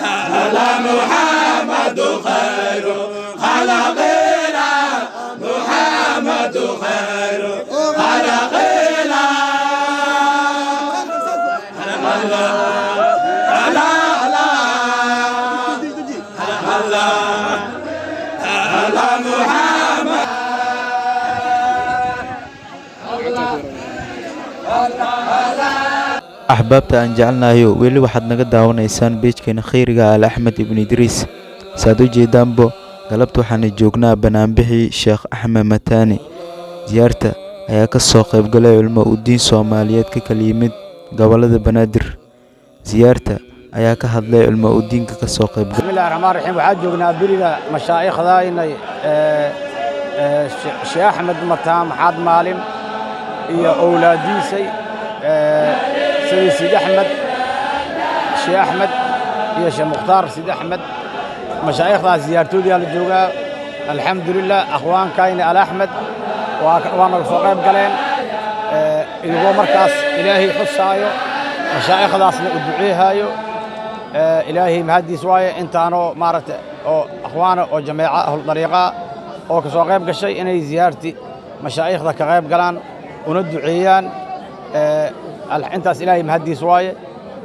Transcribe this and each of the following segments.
على محمد خير خلق الله محمد خير خلق axbaabta aan jecelnahayo weli waxaad naga daawanaysaan beejkeena khayriga al axmed ibnu idriis saad u jeedaanbo galabta waxaana joognaa banaanbixii sheekh axmed mataani ziyaarta ayaa ka soo qaybgalay culmo udiin soomaaliyeed ka kala yimid gobolada banaadir ziyaarta ayaa ka hadlay culmo udiinka ka soo qaybgalay bismillahi raxmaan raxiim waxaan joognaa beriga mashaa'ikhda inay sheekh axmed mataan maxaad maalin iyo awlaadiisay سيد أحمد شيخ أحمد يا شيخ مختار سيد أحمد مشايخنا زيارتو ديال الجوجا الحمد لله أخوان كاين على أحمد وأنا الفقيم قالين اللي هو مركز إلهي حسايو مشايخ ذاسنا الدعية هايو إلهي مهدي سواي أنت أنا مارت أو أخوانا أو جماعة أهل الطريقة أو كسوقيم كشيء إني زيارتي مشايخ ذا كغيب قالان وندعيان intaas ilaahay mahadiis waaye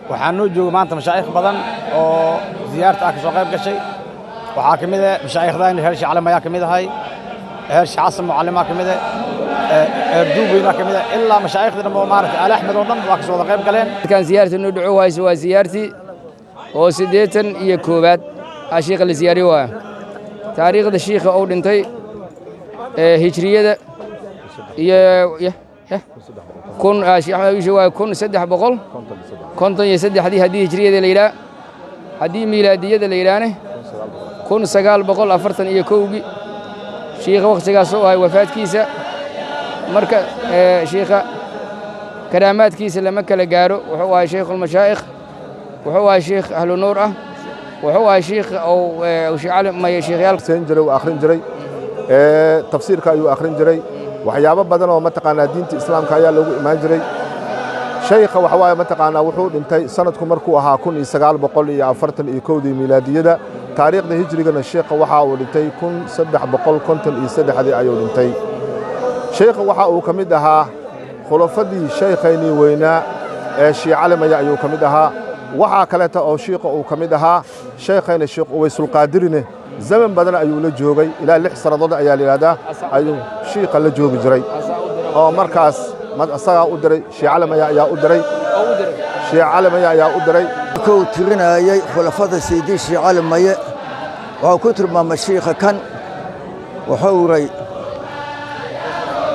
waxaan noo jooga maanta mashaayikh badan oo ziyaarta ah ka soo qayb gashay waxaa kamid ah mashaayikhdan heer shacab ayaa kamid ahay heer shacab mucallima kamid ah erduubina kamid ah ilaa mashaayikhdan oo maartay al ahmed oo dhan waa ka soo qayb galeen kan ziyaarta noo dhaco waayso waa ziyaarti oo 81 sheekh la ziyaari waa taariikhda sheekha oo dhintay hijriyada iyo كون شيخ أحمد يشوى كون سدح بقول كنت يسدح هذه هجرية الليلة هذه ميلادية الليلة كون سجال بقول أفرتن يكوجي شيخ وقت سجال سوى وفاة كيسة مركز شيخ كرامات كيسة لما كلا جارو وهو شيخ المشايخ وهو شيخ أهل النور وهو شيخ أو شيخ عالم ما شيخ يال سنجري وآخرين جري تفسير كايو آخرين جري waxyaabo badan oo mataqaanaa diinta islaamka ayaa loogu imaan jiray sheekha waxa waaye mataqaanaa wuxuu dhintay sanadku markuu ahaa 1941 miilaadiyada taariikhda hijrigana sheekha waxa uu dhintay 1353 ayuu dhintay sheekha waxa uu kamid ahaa khulafadii sheekhaynii weynaa ee shiicalimaya ayuu kamid ahaa waxa kale oo sheekha uu kamid ahaa sheekhayna sheekh Uwaysul Qaadirine زمن بدنا أيوة لجوجي إلى لحسن رضا أيال هذا أيوة شيء قل جوجي جري أو مركز ما أصلا أدري شيء علم يا أدري شيء علم يا أدري كوترنا يا خلفاء سيدي شيء علم يا وكتر ما مشيخ كان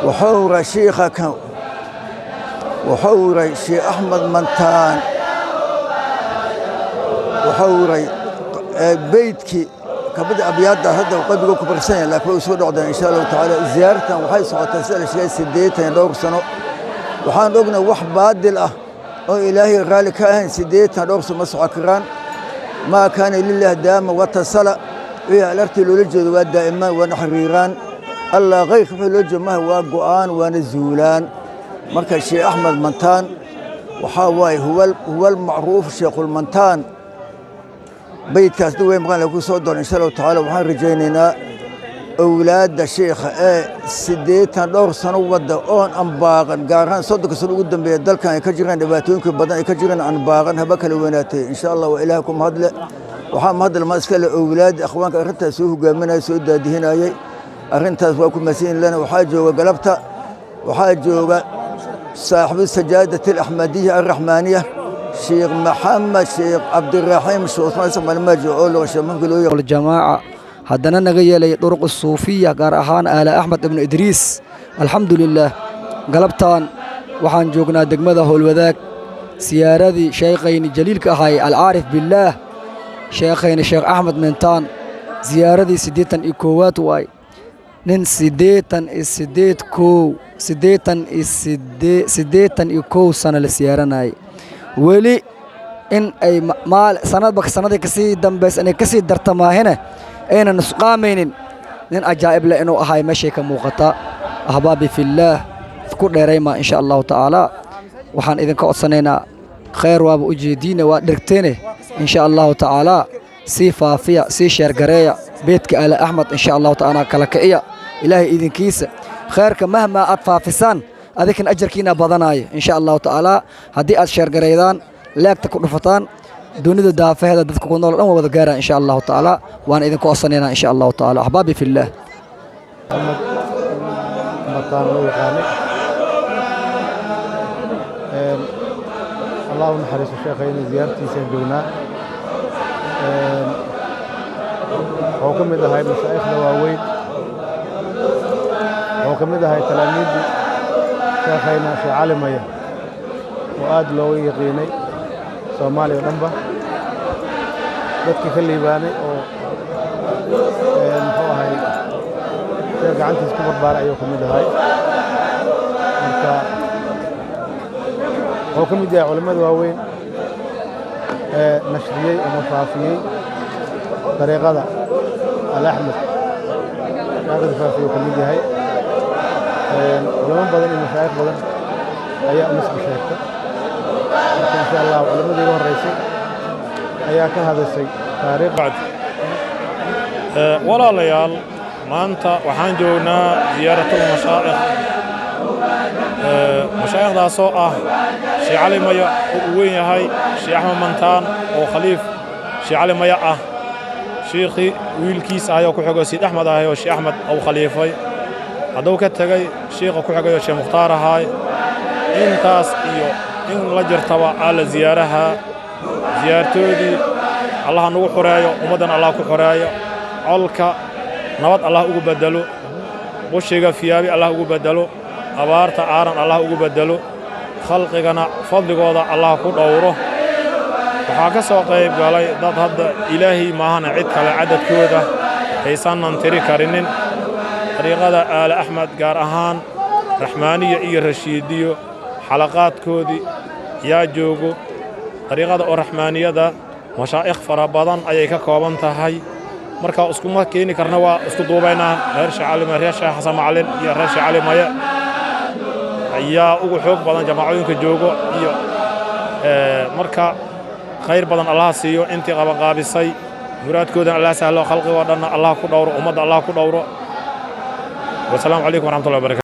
وحور شيخ كان وحور شيخ أحمد منتان وحور بيتك كبدأ أبيات هذا وقبل كبر سنة لكن وسود عدنا إن شاء الله تعالى زيارة وحي صعود تسأل شيء سديتين دور سنة وحان رجنا وحباد له أو إلهي غالي كائن سديتين دور سنة مسعكران ما كان لله دام وتصل إيه الارتل للجد والدائما ونحريران الله غير في للجد ما هو قرآن ونزولان مركز الشيخ أحمد منتان وحاواي هو المعروف شيخ المنتان بيتكاس دوي مقال لكو صدر إن شاء الله تعالى وحان رجينينا أولاد الشيخ سديتان دور سنة ودا أون أنباغن قاران صدق سنة قدام بيدال كان يكجرين دباتوينكو بدن يكجرين أنباغن هبك الويناتي إن شاء الله وإلهكم هدل وحان هدل ما اسكال أولاد أخوانك أرنتا سوه قامنا سود دادهين آيي أرنتا سواكم مسين لنا وحاجة وقلبتا وحاجة صاحب السجادة الأحمدية الرحمانية شيخ محمد شيخ عبد الرحيم شيخ عثمان سمع المجعول وشمال الجماعة هدنا نجي لي طرق الصوفية قرأهان آل أحمد بن إدريس الحمد لله قلبتان وحان جوجنا دقمده الوذاك سيارة شيخين جليل كهاي العارف بالله شيخين الشيخ أحمد منتان زيارة سديتا إيكوات واي نن سديتا إيكو سنة لسيارة ولي إن أي مال سند بك سند كسي دمبس أنا كسي درتما هنا أين نسقامين نن أجائب لأنه هاي مشي كموقتا أحبابي في الله كل ريما إن شاء الله تعالى وحن إذن كأصنينا khayr waaba ujeediina waa dhirteene insha allahu tacaala sii faafiya sii sheergareeya beedka aala axmed insha allahu tacaala kala kiciya ilaahay idinkiisa khayrka mahmaa aad faafisaan adikan ajarkiina badanaayo insha allahu tacaala haddii aad sheergareydaan laagta ku dhufataan dunida daafaheeda dadka ku nool dhan waa wada gaaraan insha allahu tacaala waan idinku codsanaynaa insha allahu tacaala axbaabi fillah الله نحرس الشيخين زيارتي سنجونا حكم إذا هاي مشايخ نواوين حكم إذا هاي تلاميذ شيخين في عالمية وآد لوي يقيني سومالي ونبا dadki ka liibaanay oo muxuu ahay gacantiisa ku barbaaray ayuu ka mid ahay marka wuxuu ka mid yahay culimmada waaweyn ee nashriyey ama faafiyey dariiqada alaxmed dariiqada faafiyey ka mid yahay culimo badan iyo mashaayikh badan ayaa unisba sheegta marka insha allah culimmadii ugu horreysay ayaa ka hadashay taariikhda walaalayaal maanta waxaan joognaa ziyaaratul mashaayikh mashaayikdaasoo ah Sheekh Cali Maya oo weyn yahay Sheekh Axmed Mantaan oo khaliif Sheekh Cali Maya ah sheekhi wiilkiisa ayuu ku xigay Said Axmed ah oo Sheekh Axmed oo khaliifay haduu ka tagay sheekha ku xigay Sheekh Mukhtaar ahay intaas iyo in la jirtaba ala ziyaaraha ziyaartoodii Allah nagu xoreeyo ummadan Allah ku xoreeyo colka nabad Allah ugu bedelo bushiga fiyaabi Allah ugu bedelo abaarta aaran Allah ugu bedelo khalqigana fadligooda Allah ku dhowro waxa ka soo qayb galay dad hadda ilaahi maahana cid kale cadadkooda aysan tiri karinin dariiqada aala axmed gaar ahaan raxmaaniya iyo rashiidiyo xalaqaadkoodii yaa joogo dariiqada oo raxmaaniyada mashaayikh fara badan ayay ka kooban tahay marka isku ma keeni karna waa isku duubaynaa reer Sheekh Cali Maya reer Sheekh Xasan Macalin iyo reer Sheekh Cali Maya ayaa ugu xoog badan jamaacooyinka joogo iyo marka khayr badan Allah siiyo intii qabanqaabisay muraadkooda Allah sahlo khalqiga dhan Allah ku dhowro ummadda Allah ku dhowro wa salaamu calaykum wa rahmatullahi wa barakatuh